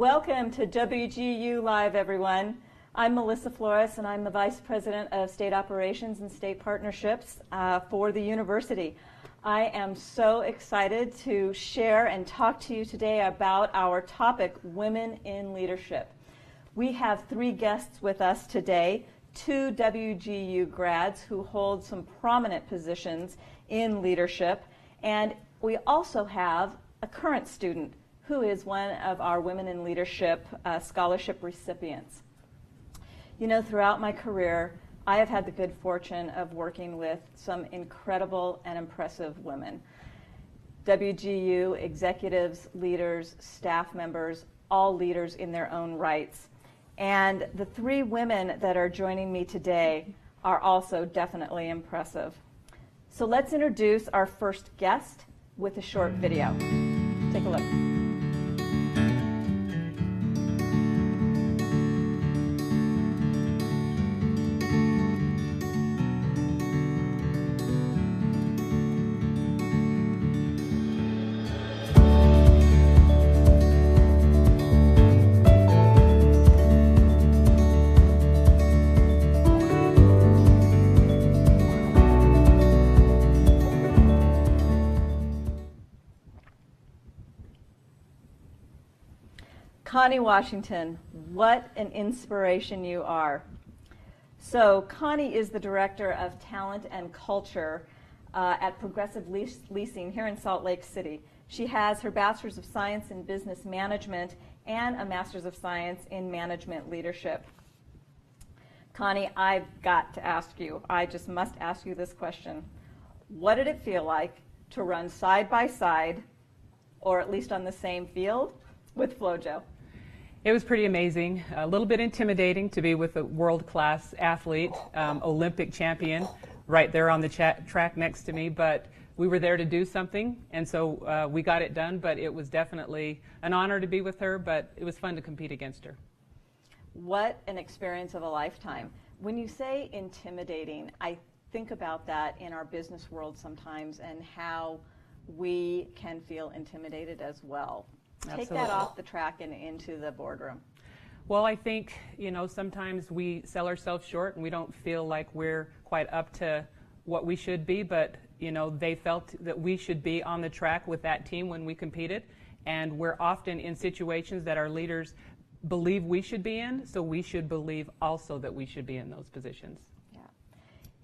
Welcome to WGU Live, everyone. I'm Melissa Flores, and I'm the Vice President of State Operations and State Partnerships for the university. I am so excited to share and talk to you today about our topic, Women in Leadership. We have three guests with us today, two WGU grads who hold some prominent positions in leadership, and we also have a current student who is one of our Women in Leadership scholarship recipients. You know, throughout my career, I have had the good fortune of working with some incredible and impressive women. WGU executives, leaders, staff members, all leaders in their own rights. And the three women that are joining me today are also definitely impressive. So let's introduce our first guest with a short video. Take a look. Connie Washington, what an inspiration you are. So Connie is the Director of Talent and Culture at Progressive Leasing here in Salt Lake City. She has her Bachelor's of Science in Business Management and a Master's of Science in Management Leadership. Connie, I've got to ask you, I just must ask you this question. What did it feel like to run side by side, or at least on the same field, with FloJo? It was pretty amazing, a little bit intimidating to be with a world-class athlete, Olympic champion, right there on the track next to me, but we were there to do something, and so we got it done, but it was definitely an honor to be with her, but it was fun to compete against her. What an experience of a lifetime. When you say intimidating, I think about that in our business world sometimes and how we can feel intimidated as well. Absolutely. Take that off the track and into the boardroom. Well, I think, you know, sometimes we sell ourselves short and we don't feel like we're quite up to what we should be, but, you know, they felt that we should be on the track with that team when we competed, and we're often in situations that our leaders believe we should be in, so we should believe also that we should be in those positions. Yeah.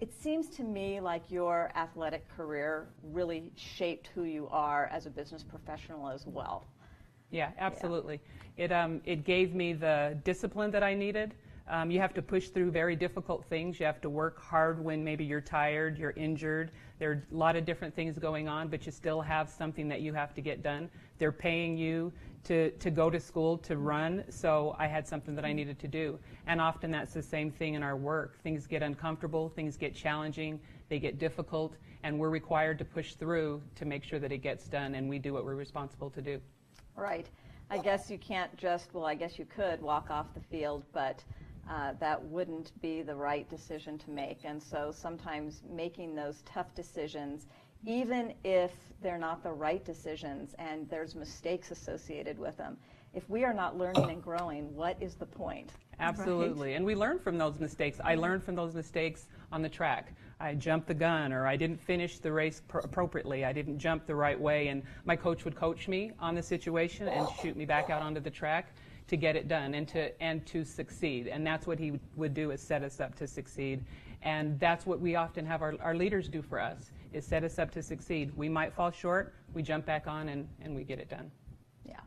It seems to me like your athletic career really shaped who you are as a business professional as well. Yeah, absolutely. Yeah. It gave me the discipline that I needed. You have to push through very difficult things. You have to work hard when maybe you're tired, you're injured. There are a lot of different things going on, but you still have something that you have to get done. They're paying you to go to school, to run, so I had something that I needed to do. And often that's the same thing in our work. Things get uncomfortable, things get challenging, they get difficult, and we're required to push through to make sure that it gets done, and we do what we're responsible to do. Right. I guess you can't just, well, I guess you could walk off the field, but that wouldn't be the right decision to make. And so sometimes making those tough decisions, even if they're not the right decisions and there's mistakes associated with them, if we are not learning and growing, what is the point? Absolutely. Right? And we learn from those mistakes. I learned from those mistakes on the track. I jumped the gun, or I didn't finish the race appropriately. I didn't jump the right way, and my coach would coach me on the situation and shoot me back out onto the track to get it done and to succeed. And that's what he would do, is set us up to succeed. And that's what we often have our leaders do for us, is set us up to succeed. We might fall short, we jump back on, and we get it done. Yeah.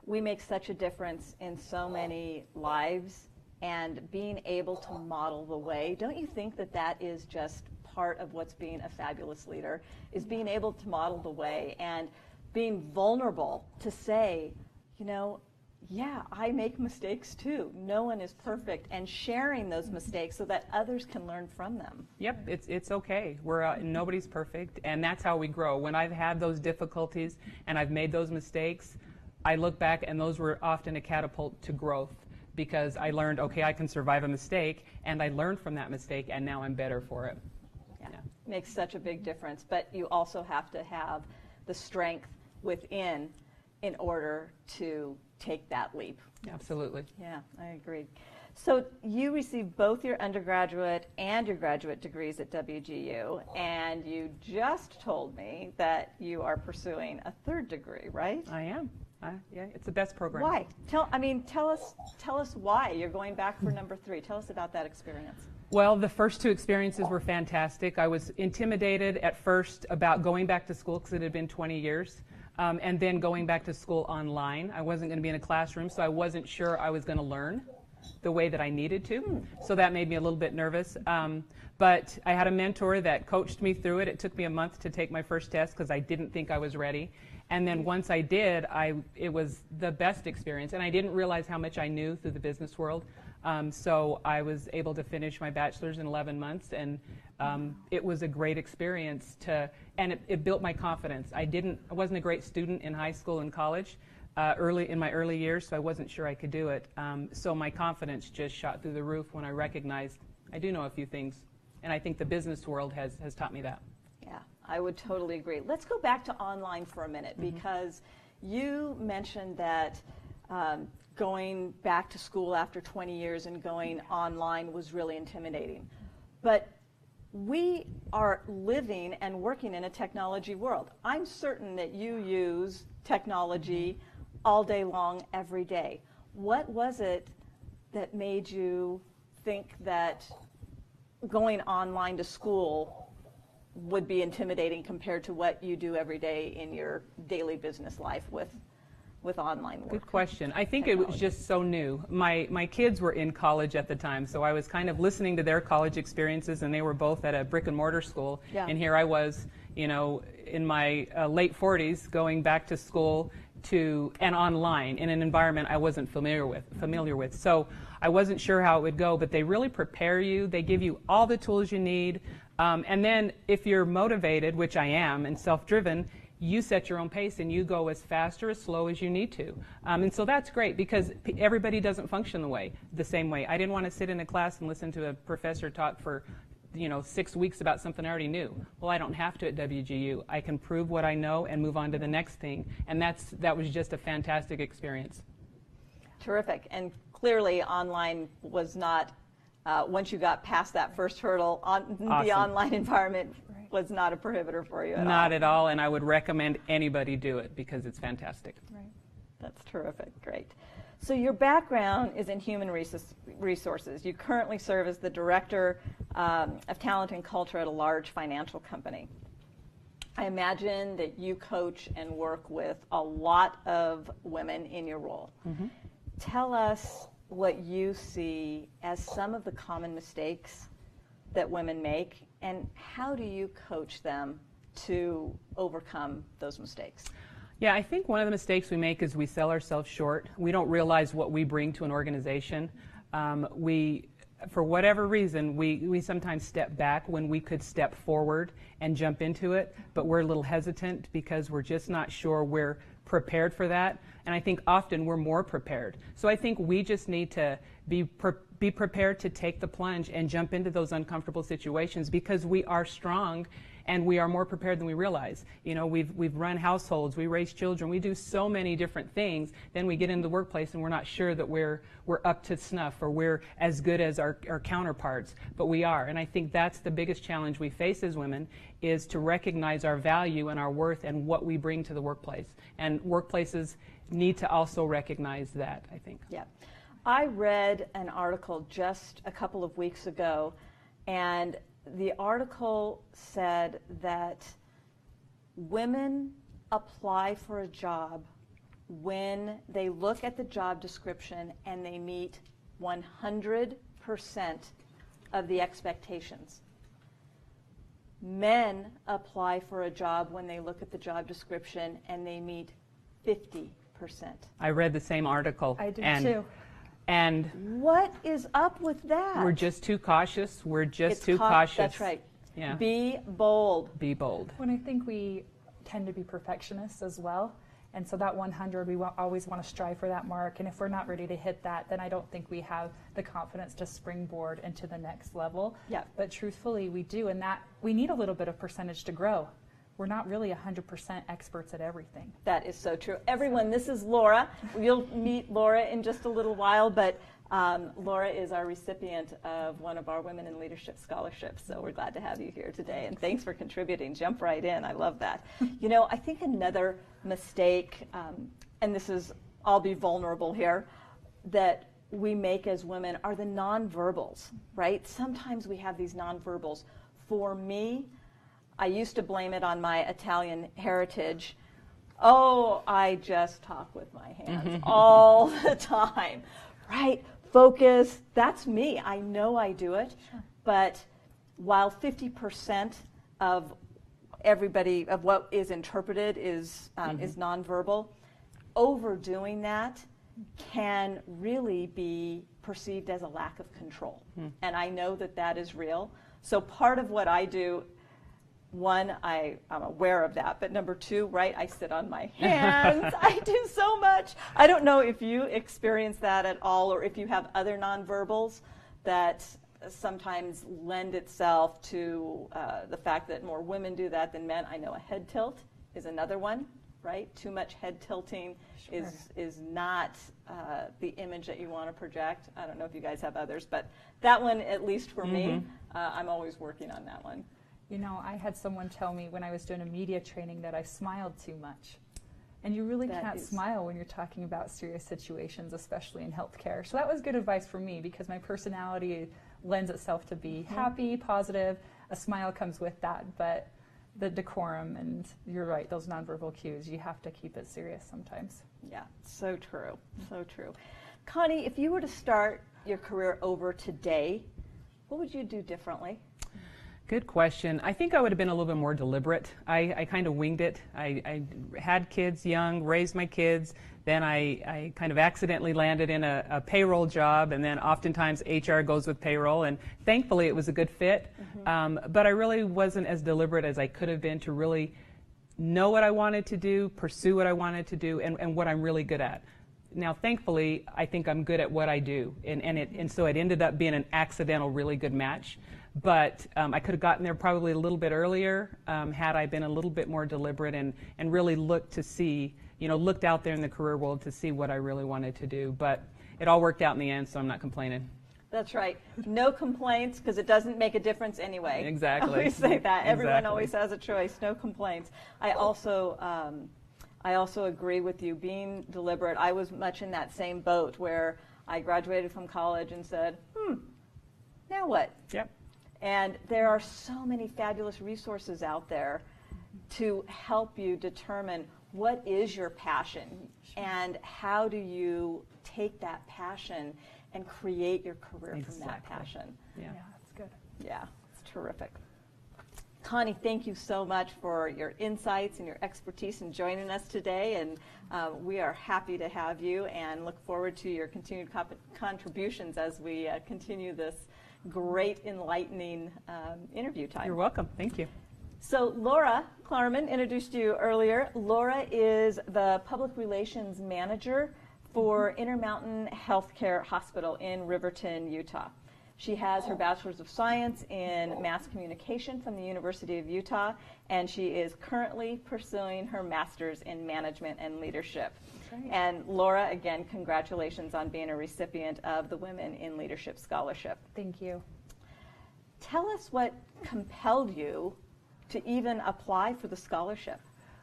We make such a difference in so many lives, and being able to model the way, don't you think that that is just part of what's being a fabulous leader, is being able to model the way and being vulnerable to say, you know, yeah, I make mistakes too. No one is perfect, and sharing those mistakes so that others can learn from them. Yep, it's okay. Nobody's perfect, and that's how we grow. When I've had those difficulties and I've made those mistakes, I look back, and those were often a catapult to growth, because I learned, okay, I can survive a mistake, and I learned from that mistake, and now I'm better for it. Yeah. Makes such a big difference, but you also have to have the strength within in order to take that leap. Absolutely. Yeah, I agree. So you received both your undergraduate and your graduate degrees at WGU, and you just told me that you are pursuing a third degree, right? I am. Yeah, it's the best program. Why? Tell us why you're going back for number 3. Tell us about that experience. Well, the first 2 experiences were fantastic. I was intimidated at first about going back to school because it had been 20 years, and then going back to school online. I wasn't going to be in a classroom, so I wasn't sure I was going to learn the way that I needed to. So that made me a little bit nervous. But I had a mentor that coached me through it. It took me a month to take my first test because I didn't think I was ready. And then once I did, it was the best experience. And I didn't realize how much I knew through the business world. So I was able to finish my bachelor's in 11 months. And it was a great experience and it built my confidence. I wasn't a great student in high school and college. In my early years, so I wasn't sure I could do it. So my confidence just shot through the roof when I recognized I do know a few things, and I think the business world has taught me that. Yeah, I would totally agree. Let's go back to online for a minute, because you mentioned that going back to school after 20 years and going online was really intimidating. But we are living and working in a technology world. I'm certain that you use technology all day long, every day. What was it that made you think that going online to school would be intimidating compared to what you do every day in your daily business life with online work? Good question. I think it was just so new. My kids were in college at the time, so I was kind of listening to their college experiences, and they were both at a brick and mortar school. Yeah. And here I was, in my late 40s, going back to school and online in an environment I wasn't familiar with. So I wasn't sure how it would go, but they really prepare you. They give you all the tools you need. And then if you're motivated, which I am, and self-driven, you set your own pace and you go as fast or as slow as you need to. And so that's great because everybody doesn't function the same way. I didn't want to sit in a class and listen to a professor talk for 6 weeks about something I already knew. Well, I don't have to at WGU. I can prove what I know and move on to the next thing. And that was just a fantastic experience. Terrific. And clearly online was not, once you got past that first hurdle, Awesome. The online environment was not a prohibitor for you at all. Not at all, and I would recommend anybody do it because it's fantastic. Right. That's terrific. Great. So your background is in human resources. You currently serve as the Director of Talent and Culture at a large financial company. I imagine that you coach and work with a lot of women in your role. Mm-hmm. Tell us what you see as some of the common mistakes that women make, and how do you coach them to overcome those mistakes? Yeah, I think one of the mistakes we make is we sell ourselves short. We don't realize what we bring to an organization. For whatever reason, we sometimes step back when we could step forward and jump into it, but we're a little hesitant because we're just not sure we're prepared for that. And I think often we're more prepared. So I think we just need to be prepared to take the plunge and jump into those uncomfortable situations because we are strong and we are more prepared than we realize. We've run households, we raise children, we do so many different things. Then we get into the workplace and we're not sure that we're up to snuff or we're as good as our counterparts, but we are. And I think that's the biggest challenge we face as women, is to recognize our value and our worth and what we bring to the workplace. And workplaces need to also recognize that, I think. Yeah. I read an article just a couple of weeks ago, and the article said that women apply for a job when they look at the job description and they meet 100% of the expectations. Men apply for a job when they look at the job description and they meet 50%. I read the same article. I did too. And what is up with that? We're just too cautious. We're just too cautious. That's right. Yeah. Be bold. Be bold. When I think we tend to be perfectionists as well. And so that 100, we always want to strive for that mark. And if we're not ready to hit that, then I don't think we have the confidence to springboard into the next level. Yeah. But truthfully, we do. And that we need a little bit of percentage to grow. we're not really 100% experts at everything. That is so true. Everyone, this is Laura. You'll meet Laura in just a little while, but Laura is our recipient of one of our Women in Leadership scholarships, so we're glad to have you here today, and thanks for contributing. Jump right in. I love that. You know, I think another mistake, and this is, I'll be vulnerable here, that we make as women are the nonverbals, right? Sometimes we have these nonverbals. For me, I used to blame it on my Italian heritage. Oh, I just talk with my hands all the time, right? Focus, that's me. I know I do it. Sure. But while 50% of everybody, of what is interpreted is nonverbal, overdoing that can really be perceived as a lack of control. And I know that that is real. So part of what I do, one, I'm aware of that, but number two, right, I sit on my hands. I do so much. I don't know if you experience that at all, or if you have other nonverbals that sometimes lend itself to the fact that more women do that than men. I know a head tilt is another one, right? Too much head tilting is not the image that you want to project. I don't know if you guys have others, but that one, at least for me, I'm always working on that one. You know, I had someone tell me when I was doing a media training that I smiled too much. And you really can't smile when you're talking about serious situations, especially in healthcare. So that was good advice for me because my personality lends itself to be happy, positive. A smile comes with that, but the decorum, and you're right, those nonverbal cues, you have to keep it serious sometimes. Yeah, so true, so true. Connie, if you were to start your career over today, what would you do differently? Good question. I think I would have been a little bit more deliberate. I kind of winged it. I had kids young, raised my kids, then I kind of accidentally landed in a payroll job, and then oftentimes HR goes with payroll, and thankfully it was a good fit. But I really wasn't as deliberate as I could have been to really know what I wanted to do, pursue what I wanted to do, and what I'm really good at. Now, thankfully, I think I'm good at what I do, and so it ended up being an accidental, really good match. But I could have gotten there probably a little bit earlier had I been a little bit more deliberate and really looked to see, looked out there in the career world to see what I really wanted to do. But it all worked out in the end, so I'm not complaining. That's right. No complaints, because it doesn't make a difference anyway. Exactly. I always say that. Everyone Exactly. always has a choice. No complaints. I also agree with you. Being deliberate, I was much in that same boat where I graduated from college and said, now what? Yep. And there are so many fabulous resources out there to help you determine what is your passion and how do you take that passion and create your career from that passion. Yeah, that's good. Yeah, it's terrific. Connie, thank you so much for your insights and your expertise in joining us today, and we are happy to have you and look forward to your continued contributions as we continue this great, enlightening interview time. You're welcome. Thank you. So Laura Klarman introduced you earlier. Laura is the Public Relations Manager for Intermountain Healthcare Hospital in Riverton, Utah. She has her Bachelor's of Science in Mass Communication from the University of Utah, and she is currently pursuing her Master's in Management and Leadership. Right. And Laura, again, congratulations on being a recipient of the Women in Leadership Scholarship. Thank you. Tell us what compelled you to even apply for the scholarship.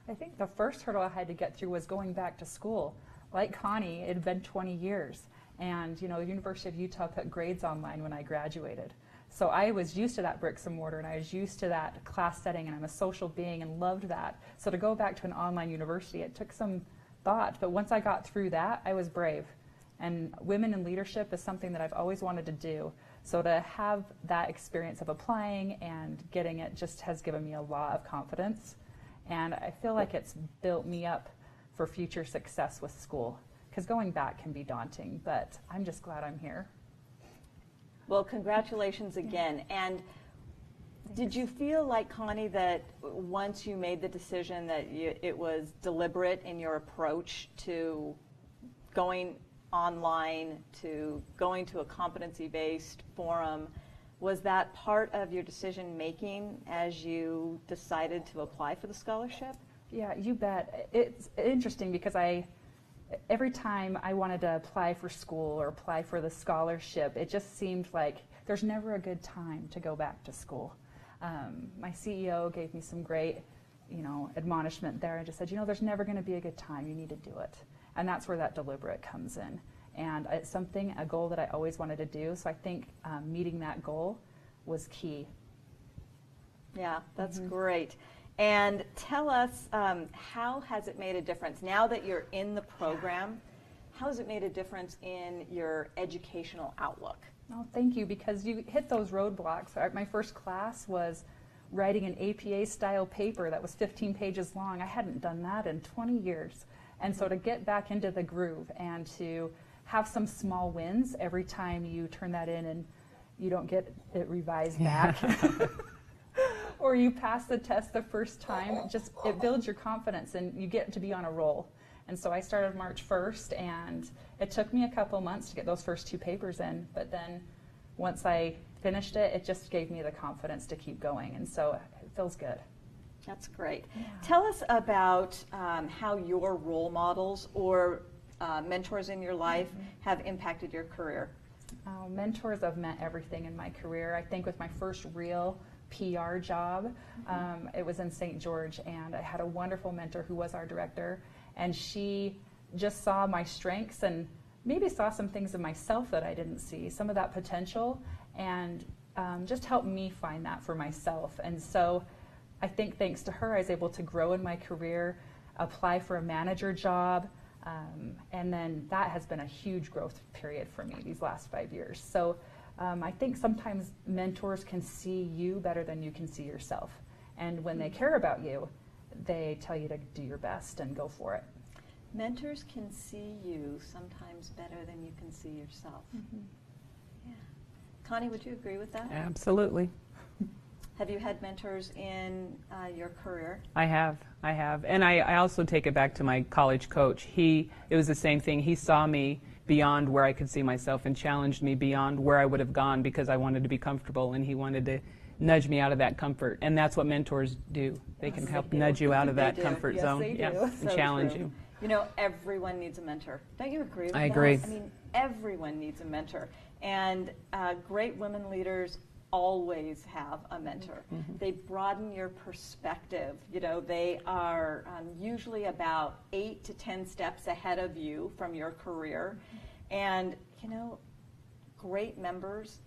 I think the first hurdle I had to get through was going back to school. Like Connie, it had been 20 years. And, the University of Utah put grades online when I graduated. So I was used to that bricks and mortar, and I was used to that class setting, and I'm a social being and loved that. So to go back to an online university, it took some thought. But once I got through that, I was brave. And women in leadership is something that I've always wanted to do. So to have that experience of applying and getting it just has given me a lot of confidence. And I feel like it's built me up for future success with school. Because going back can be daunting, but I'm just glad I'm here. Well, congratulations again. And did you feel like, Connie, that once you made the decision that it was deliberate in your approach to going online, to going to a competency-based forum, Was that part of your decision making as you decided to apply for the scholarship? Yeah, you bet. It's interesting because every time I wanted to apply for school or apply for the scholarship, it just seemed like there's never a good time to go back to school. My CEO gave me some great, admonishment there and just said, there's never going to be a good time. You need to do it. And that's where that deliberate comes in. And it's a goal that I always wanted to do. So I think meeting that goal was key. Yeah, that's great. And tell us, how has it made a difference? Now that you're in the program, how has it made a difference in your educational outlook? Oh, thank you, because you hit those roadblocks. My first class was writing an APA-style paper that was 15 pages long. I hadn't done that in 20 years. And so to get back into the groove and to have some small wins every time you turn that in and you don't get it revised back, or you pass the test the first time, it builds your confidence and you get to be on a roll. And so I started March 1st, and it took me a couple months to get those first 2 papers in, but then once I finished it, it just gave me the confidence to keep going, and so it feels good. That's great. Yeah. Tell us about how your role models or mentors in your life have impacted your career. Mentors have meant everything in my career. I think with my first real PR job, it was in St. George, and I had a wonderful mentor who was our director, and she just saw my strengths and maybe saw some things in myself that I didn't see, some of that potential, and just helped me find that for myself. And so I think thanks to her, I was able to grow in my career, apply for a manager job, and then that has been a huge growth period for me these last 5 years. So I think sometimes mentors can see you better than you can see yourself. And when they care about you, they tell you to do your best and go for it. Mentors can see you sometimes better than you can see yourself. Yeah. Connie, would you agree with that? Absolutely. Have you had mentors in your career? I have. And I also take it back to my college coach. It was the same thing. He saw me beyond where I could see myself and challenged me beyond where I would have gone because I wanted to be comfortable, and he wanted to nudge me out of that comfort. And that's what mentors do. They can help nudge you out of that comfort zone. They do. And challenge you. Everyone needs a mentor. Don't you agree with that? I agree. I mean, everyone needs a mentor. And great women leaders always have a mentor. They broaden your perspective. They are usually about 8 to 10 steps ahead of you from your career. And, great mentors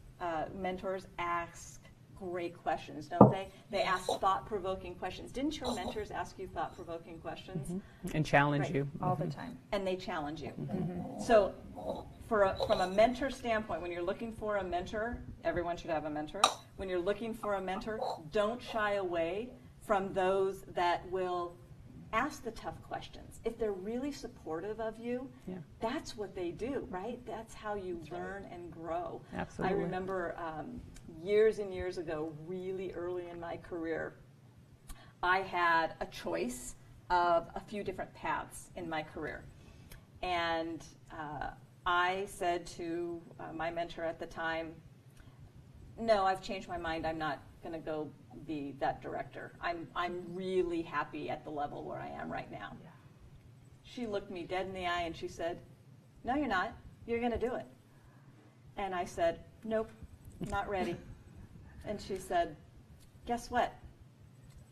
ask great questions, don't they? They ask thought-provoking questions. Didn't your mentors ask you thought-provoking questions? And challenge you. All the time. And they challenge you. So from a mentor standpoint, when you're looking for a mentor, everyone should have a mentor. When you're looking for a mentor, don't shy away from those that will ask the tough questions. If they're really supportive of you, that's what they do, right? That's how you learn and grow. Absolutely. I remember years and years ago, really early in my career, I had a choice of a few different paths in my career. And I said to my mentor at the time, no, I've changed my mind. I'm not going to go be that director. I'm really happy at the level where I am right now. Yeah. She looked me dead in the eye and she said, no, you're not. You're going to do it. And I said, nope, not ready. And she said, guess what?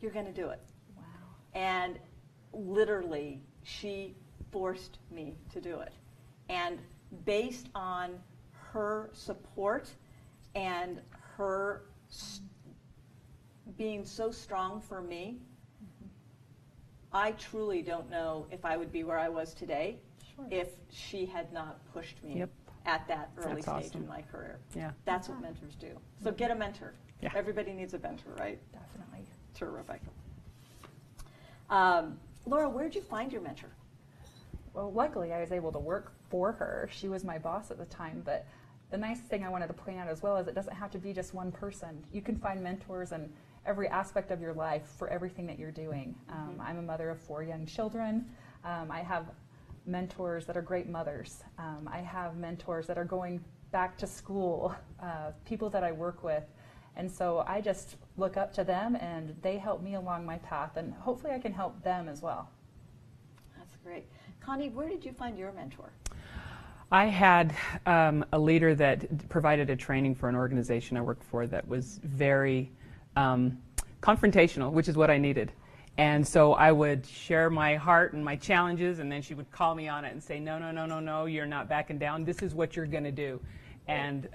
You're going to do it. Wow. And literally, she forced me to do it. And based on her support and her being so strong for me, I truly don't know if I would be where I was today if she had not pushed me at that early stage in my career. Yeah. That's what mentors do. So get a mentor. Yeah. Everybody needs a mentor, right? Definitely. Terrific. Laura, where did you find your mentor? Well, luckily I was able to work for her. She was my boss at the time, but the nice thing I wanted to point out as well is it doesn't have to be just one person. You can find mentors in every aspect of your life for everything that you're doing. I'm a mother of 4 young children. I have mentors that are great mothers. I have mentors that are going back to school, people that I work with And so I just look up to them, and they help me along my path, and hopefully I can help them as well. That's great. Connie, where did you find your mentor? I had a leader that provided a training for an organization I worked for that was very confrontational, which is what I needed. And so I would share my heart and my challenges, and then she would call me on it and say, no, you're not backing down. This is what you're going to do. And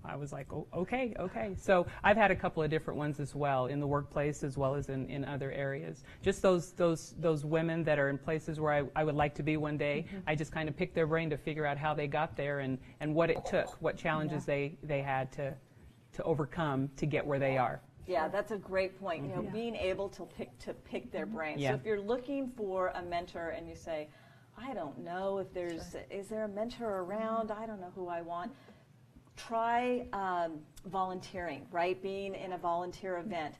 I was like, oh, okay. So I've had a couple of different ones as well, in the workplace as well as in other areas. Just those women that are in places where I would like to be one day. I just kind of picked their brain to figure out how they got there and what it took, what challenges they had to overcome to get where they are. Yeah, that's a great point. You know, being able to pick their brain. Yeah. So if you're looking for a mentor and you say, I don't know if is there a mentor around? I don't know who I want. Try volunteering, right? Being in a volunteer event.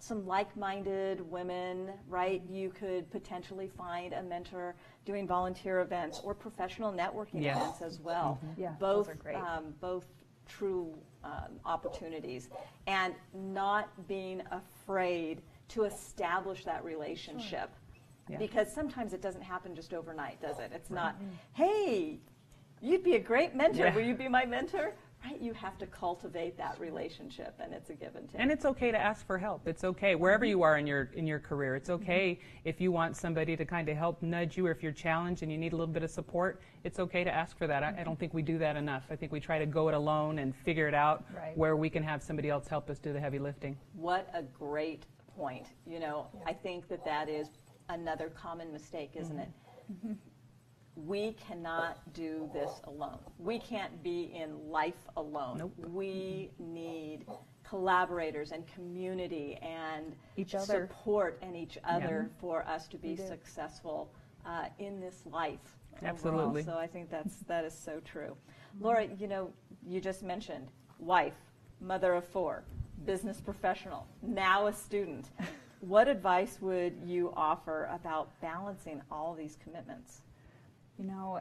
Some like-minded women, right? You could potentially find a mentor doing volunteer events or professional networking events as well. Yeah, both those are great. Both true opportunities, and not being afraid to establish that relationship. Yeah. Because sometimes it doesn't happen just overnight, does it? It's not, hey, you'd be a great mentor. Yeah. Will you be my mentor? Right? You have to cultivate that relationship, and it's a give and take. And it's okay to ask for help. It's okay wherever you are in your career. It's okay if you want somebody to kind of help nudge you, or if you're challenged and you need a little bit of support. It's okay to ask for that. I don't think we do that enough. I think we try to go it alone and figure it out where we can have somebody else help us do the heavy lifting. What a great point. You know, I think that is another common mistake, isn't it? We cannot do this alone. We can't be in life alone. Nope. We need collaborators and community and Each other. support and each other for us to be successful in this life. Absolutely. Overall. So I think that is so true. Laura, you know, you just mentioned wife, mother of 4, business professional, now a student. What advice would you offer about balancing all these commitments? You know,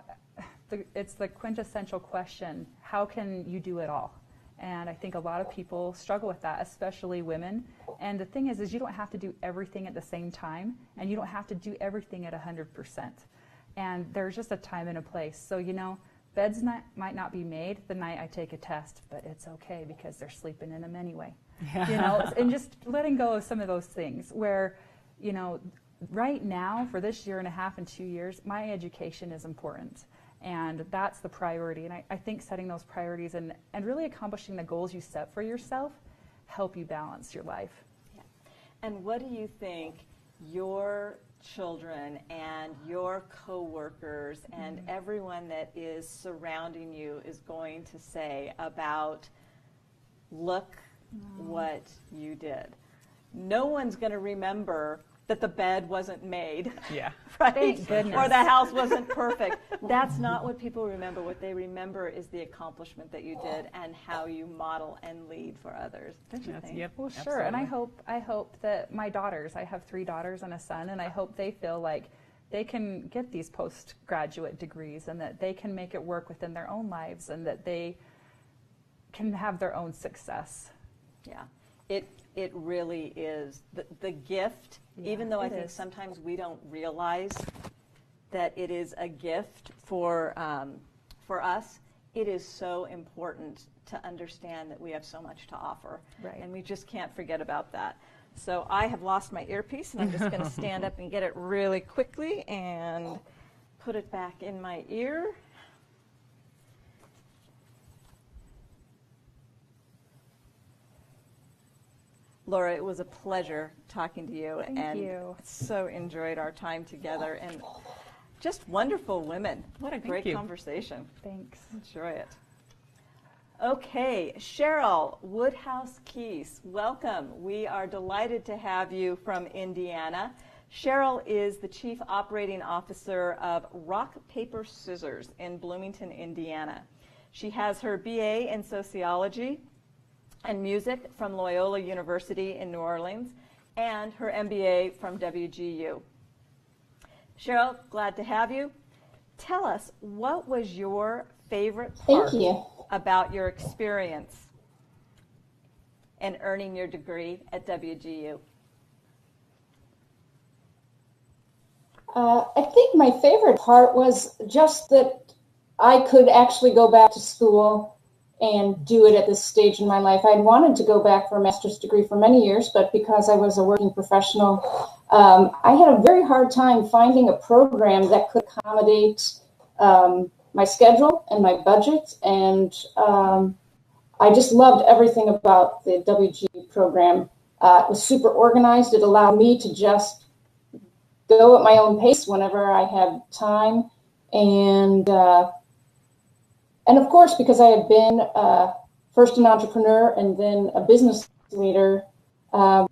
it's the quintessential question, how can you do it all? And I think a lot of people struggle with that, especially women. And the thing is you don't have to do everything at the same time, and you don't have to do everything at 100%. And there's just a time and a place. So, you know, beds might not be made the night I take a test, but it's okay because they're sleeping in them anyway. Yeah. You know, and just letting go of some of those things where, you know, right now, for this year and a half and 2 years, my education is important. And that's the priority. And I think setting those priorities and really accomplishing the goals you set for yourself help you balance your life. Yeah. And what do you think your children and your coworkers and everyone that is surrounding you is going to say about, look what you did? No one's going to remember that the bed wasn't made, right? Thank goodness. Or the house wasn't perfect. That's not what people remember. What they remember is the accomplishment that you did and how you model and lead for others. Don't you think? Yep, Well, sure. absolutely. And I hope that my daughters, I have 3 daughters and a son, and I hope they feel like they can get these postgraduate degrees and that they can make it work within their own lives and that they can have their own success. Yeah. It really is the gift, even though I think sometimes we don't realize that it is a gift for us. It is so important to understand that we have so much to offer, and we just can't forget about that. So I have lost my earpiece, and I'm just going to stand up and get it really quickly and put it back in my ear. Laura, it was a pleasure talking to you. Thank you. So enjoyed our time together, and just wonderful women. What a great conversation. Thanks. Enjoy it. Okay, Cheryl Woodhouse-Keese, welcome. We are delighted to have you from Indiana. Cheryl is the Chief Operating Officer of Rock, Paper, Scissors in Bloomington, Indiana. She has her BA in Sociology and Music from Loyola University in New Orleans, and her MBA from WGU. Cheryl, glad to have you. Tell us, what was your favorite part about your experience and earning your degree at WGU? I think my favorite part was just that I could actually go back to school and do it at this stage in my life. I'd wanted to go back for a master's degree for many years, but because I was a working professional, I had a very hard time finding a program that could accommodate my schedule and my budget. And I just loved everything about the WGU program. It was super organized. It allowed me to just go at my own pace whenever I had time. And of course, because I had been first an entrepreneur and then a business leader, I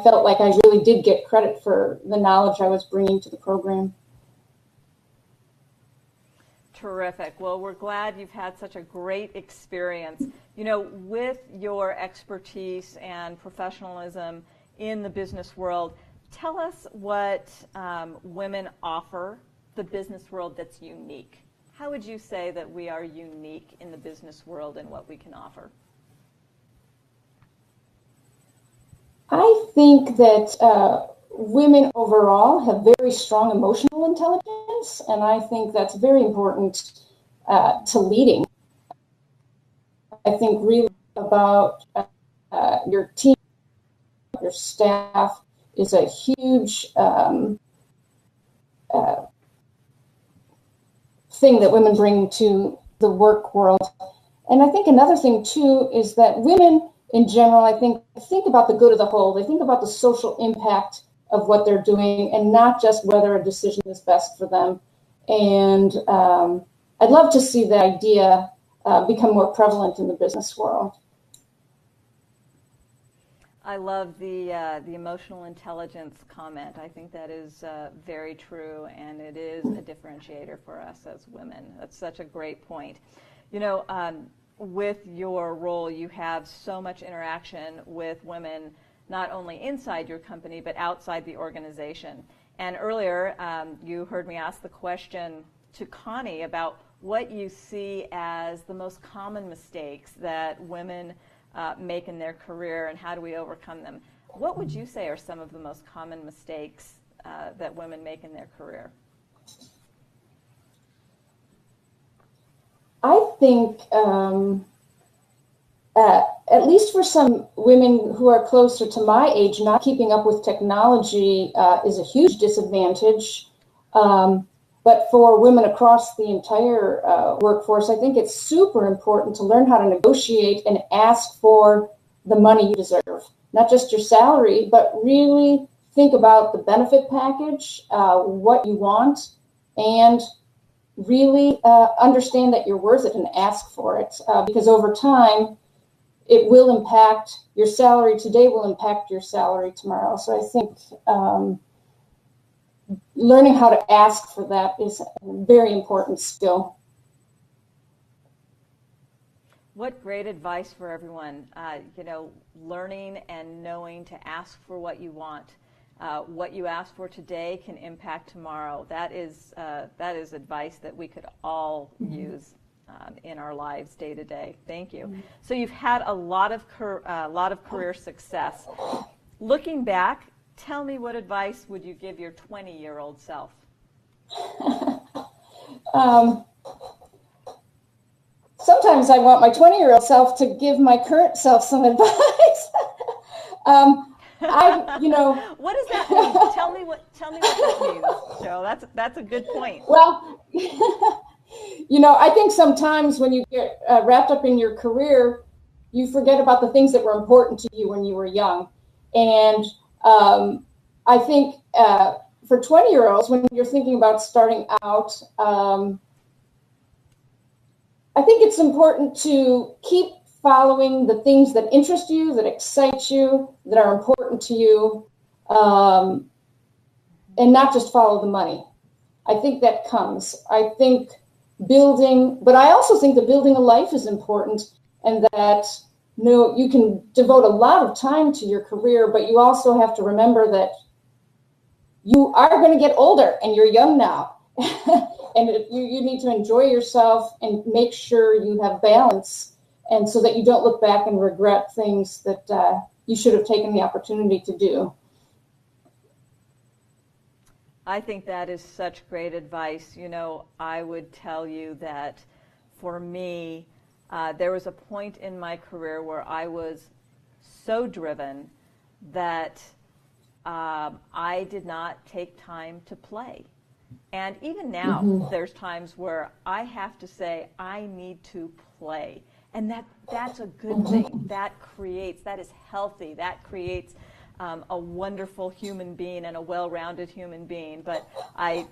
felt like I really did get credit for the knowledge I was bringing to the program. Terrific. Well, we're glad you've had such a great experience. You know, with your expertise and professionalism in the business world, tell us what women offer the business world that's unique. How would you say that we are unique in the business world and what we can offer? I think that women overall have very strong emotional intelligence, and I think that's very important to leading. I think really about your team, your staff is a huge thing that women bring to the work world. And I think another thing too is that women in general, I think about the good of the whole. They think about the social impact of what they're doing and not just whether a decision is best for them. And I'd love to see the idea become more prevalent in the business world. I love the emotional intelligence comment. I think that is very true, and it is a differentiator for us as women. That's such a great point. You know, with your role, you have so much interaction with women, not only inside your company, but outside the organization. And earlier, you heard me ask the question to Connie about what you see as the most common mistakes that women make in their career and how do we overcome them. What would you say are some of the most common mistakes that women make in their career? I think, at least for some women who are closer to my age, not keeping up with technology is a huge disadvantage. But for women across the entire workforce, I think it's super important to learn how to negotiate and ask for the money you deserve. Not just your salary, but really think about the benefit package, what you want, and really understand that you're worth it and ask for it. Because over time, it will impact your salary today, will impact your salary tomorrow. So I think learning how to ask for that is a very important skill. What great advice for everyone. You know, learning and knowing to ask for what you want. What you ask for today can impact tomorrow. That is advice that we could all use in our lives day to day. Thank you. So you've had a lot of career success. Looking back, tell me, what advice would you give your 20-year-old self? Sometimes I want my 20-year-old self to give my current self some advice. What does that mean? Tell me what that means, Joe. That's a good point. Well, I think sometimes when you get wrapped up in your career, you forget about the things that were important to you when you were young. And I think for 20-year-olds, when you're thinking about starting out, I think it's important to keep following the things that interest you, that excite you, that are important to you, and not just follow the money. I think that comes. I think but I also think that building a life is important, and that you can devote a lot of time to your career, but you also have to remember that you are going to get older and you're young now. And you need to enjoy yourself and make sure you have balance and so that you don't look back and regret things that you should have taken the opportunity to do. I think that is such great advice. You know, I would tell you that for me, there was a point in my career where I was so driven that I did not take time to play. And even now, there's times where I have to say, I need to play. And that's a good thing. That is healthy. That creates a wonderful human being and a well-rounded human being. But I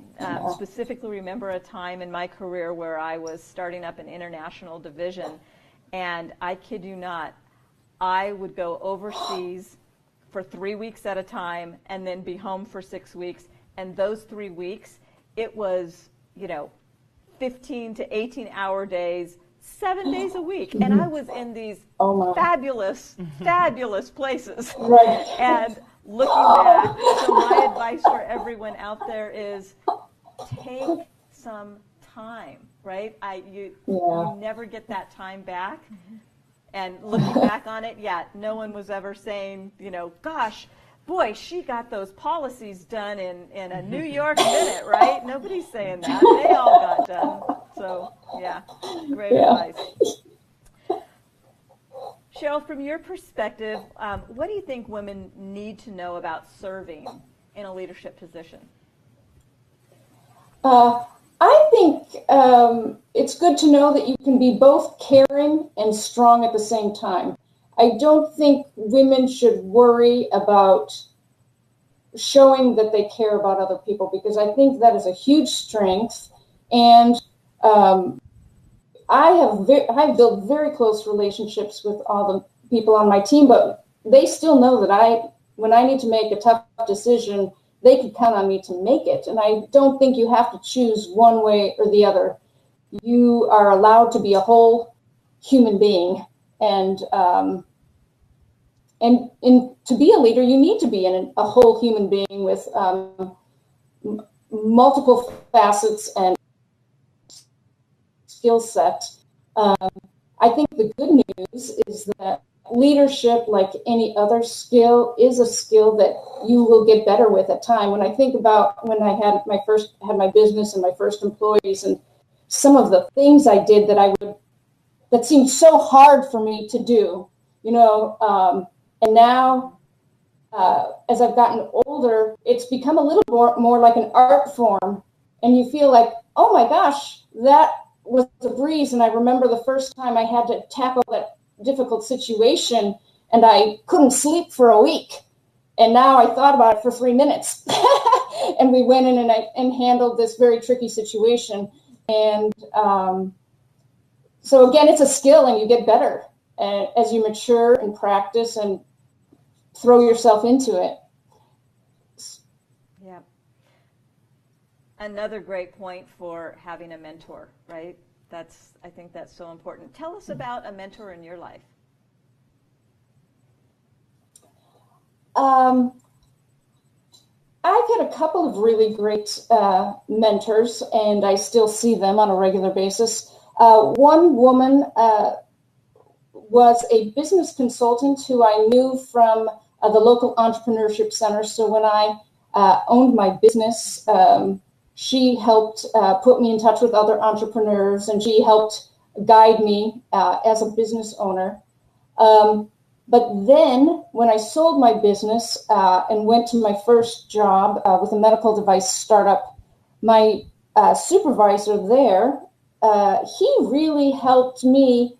specifically remember a time in my career where I was starting up an international division, and I kid you not, I would go overseas for 3 weeks at a time and then be home for 6 weeks. And those 3 weeks, it was, 15 to 18-hour days, 7 days a week. And I was in these fabulous, fabulous places. Right. And looking back, so my advice for everyone out there is take some time, right? You never get that time back. And looking back on it, no one was ever saying, gosh, boy, she got those policies done in a New York minute, right? Nobody's saying that. They all got done. So, great advice. Cheryl, from your perspective, what do you think women need to know about serving in a leadership position? I think it's good to know that you can be both caring and strong at the same time. I don't think women should worry about showing that they care about other people, because I think that is a huge strength. And I have built very close relationships with all the people on my team, but they still know that when I need to make a tough decision, they can count on me to make it. And I don't think you have to choose one way or the other. You are allowed to be a whole human being. And to be a leader, you need to be a whole human being with multiple facets and skill set. I think the good news is that leadership, like any other skill, is a skill that you will get better with at time. When I think about when I had my business and my first employees, and some of the things I did that seemed so hard for me to do, and now as I've gotten older, it's become a little more like an art form, and you feel like, oh my gosh, that was a breeze. And I remember the first time I had to tackle that difficult situation, and I couldn't sleep for a week. And now I thought about it for 3 minutes. And we went in and handled this very tricky situation. And so again, it's a skill, and you get better as you mature and practice and throw yourself into it. Yeah. Another great point for having a mentor, right? I think that's so important. Tell us about a mentor in your life. I've had a couple of really great mentors, and I still see them on a regular basis. One woman was a business consultant who I knew from the local entrepreneurship center. So when I owned my business, she helped put me in touch with other entrepreneurs, and she helped guide me as a business owner. But then when I sold my business and went to my first job with a medical device startup, my supervisor there, he really helped me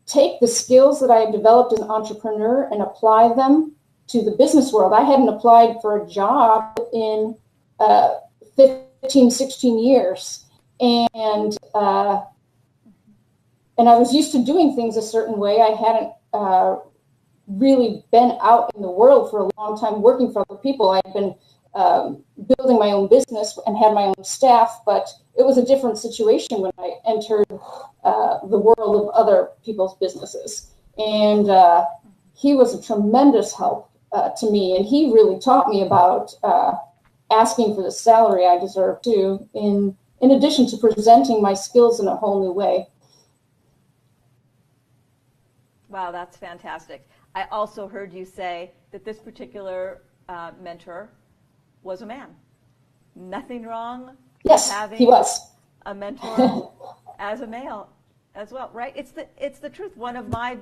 take the skills that I had developed as an entrepreneur and apply them to the business world. I hadn't applied for a job in 15, 16 years. And I was used to doing things a certain way. I hadn't really been out in the world for a long time working for other people. I'd been building my own business and had my own staff, but it was a different situation when I entered the world of other people's businesses. And he was a tremendous help to me, and he really taught me about asking for the salary I deserve too, in addition to presenting my skills in a whole new way. Wow, that's fantastic. I also heard you say that this particular mentor was a man. Nothing wrong Yes, with having he was. a mentor as a male as well, right? It's the truth. One of my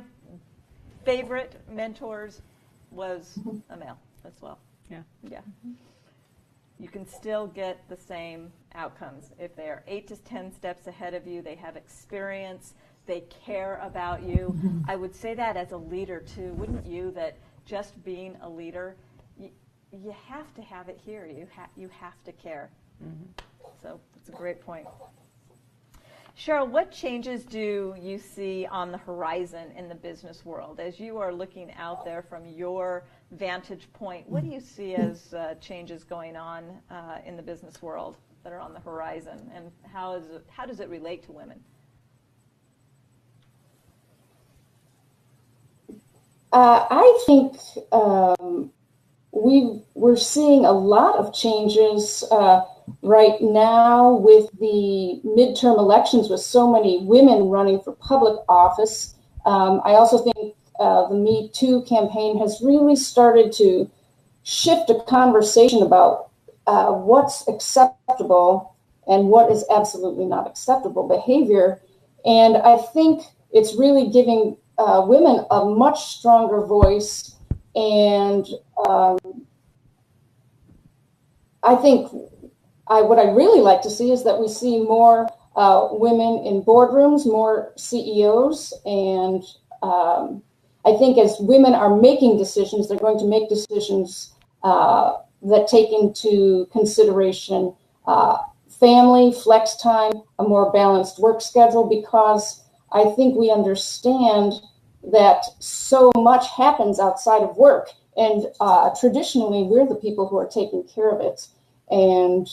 favorite mentors was a male as well. Yeah. Yeah. You can still get the same outcomes if they are 8 to 10 steps ahead of you. They have experience. They care about you. I would say that as a leader too, wouldn't you? That just being a leader, you have to have it here. You have to care. So that's a great point. Cheryl, what changes do you see on the horizon in the business world? As you are looking out there from your vantage point, what do you see as changes going on in the business world that are on the horizon, and how does it relate to women? I think we're seeing a lot of changes right now with the midterm elections, with so many women running for public office. I also think the Me Too campaign has really started to shift a conversation about what's acceptable and what is absolutely not acceptable behavior. And I think it's really giving women a much stronger voice. And I think what I really like to see is that we see more women in boardrooms, more CEOs. And I think as women are making decisions, they're going to make decisions that take into consideration family, flex time, a more balanced work schedule, because I think we understand that so much happens outside of work. And traditionally, we're the people who are taking care of it. And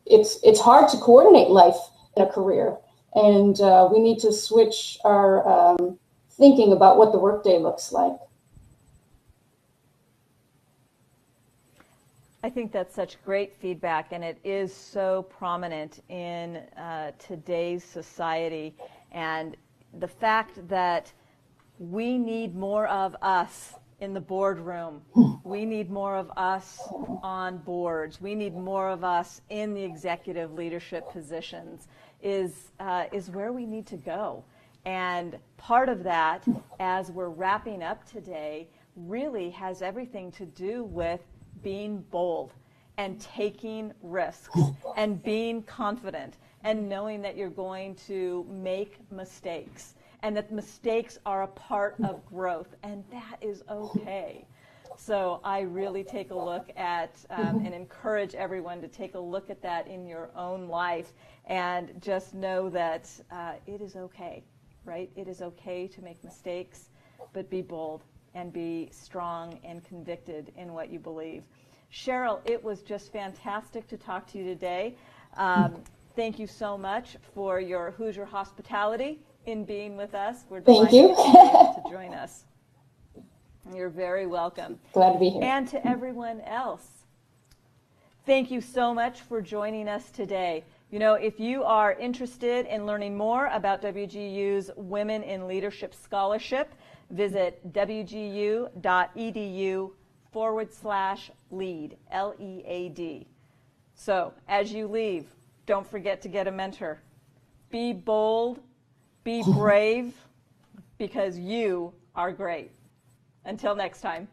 it's hard to coordinate life in a career. And we need to switch our thinking about what the workday looks like. I think that's such great feedback, and it is so prominent in today's society. And the fact that we need more of us in the boardroom, we need more of us on boards, we need more of us in the executive leadership positions is where we need to go. And part of that, as we're wrapping up today, really has everything to do with being bold and taking risks and being confident and knowing that you're going to make mistakes and that mistakes are a part of growth, and that is okay. So I really take a look at and encourage everyone to take a look at that in your own life and just know that it is okay, right? It is okay to make mistakes, but be bold and be strong and convicted in what you believe. Cheryl, it was just fantastic to talk to you today. Thank you so much for your Hoosier hospitality in being with us. We're delighted that you were able to join us. You're very welcome. Glad to be here. And to everyone else, thank you so much for joining us today. You know, if you are interested in learning more about WGU's Women in Leadership Scholarship, visit wgu.edu/lead, L-E-A-D. So as you leave, don't forget to get a mentor. Be bold, be brave, because you are great. Until next time.